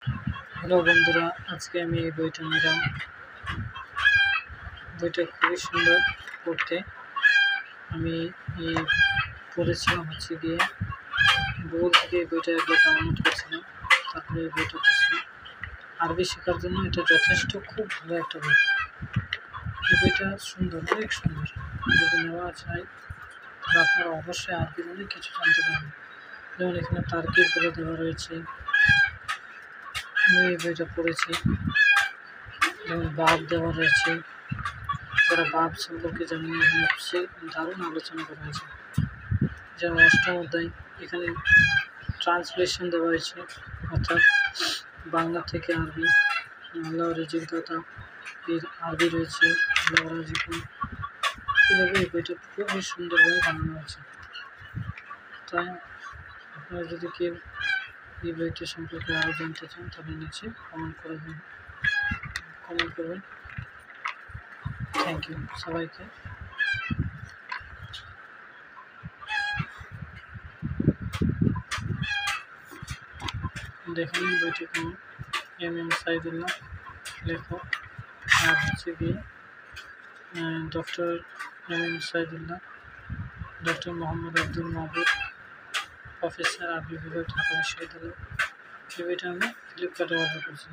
Hello বন্ধুরা, আজকে আমি এই বইটা নিলাম। বইটা খুবই সুন্দর পড়তে। আমি এই পড়েছিলাম গিয়ে গুগল থেকে এই বইটা একবার ডাউনলোড করেছিলাম, তারপরে এই বইটা পড়ছিলাম। আরবি শেখার জন্য এটা যথেষ্ট খুব ভালো একটা বই। এই বইটা সুন্দর, অনেক সুন্দর। যদি নেওয়া চাই তাহলে আপনারা অবশ্যই আরবির অনেক কিছু জানতে পারবেন। যেমন এখানে তার্কিক বলে দেওয়া রয়েছে, আমি এই বইটা পড়েছি। যেমন বাব দেওয়া রয়েছে, তারা বাব সম্পর্কে যেমন হচ্ছে দারুণ আলোচনা করা হয়েছে। যেমন অষ্টম অধ্যায়, এখানে ট্রান্সলেশন দেওয়া হয়েছে, অর্থাৎ বাংলা থেকে আরবি। আল্লাহ রিজিক দাতা এর আরবি রয়েছে, আল্লাহ রাজিক। এভাবে এই বইটা খুবই সুন্দরভাবে বানানো হয়েছে। তাই আপনারা যদি কেউ এই বইটি সম্পর্কে আরও জানতে চান তাহলে নিচে কমেন্ট করবেন। থ্যাংক ইউ সবাইকে। দেখুন বইটি কেমন। এম সাইদুল্লাহ লেখক, আর গিয়ে doctor M Saidullah, doctor Mohammad Abdul Mahbub, professor আরবি বিভাগ, ঢাকা বিশ্ববিদ্যালয়। এই বইটা আমি ফ্লিপকার্টে অর্ডার করছি।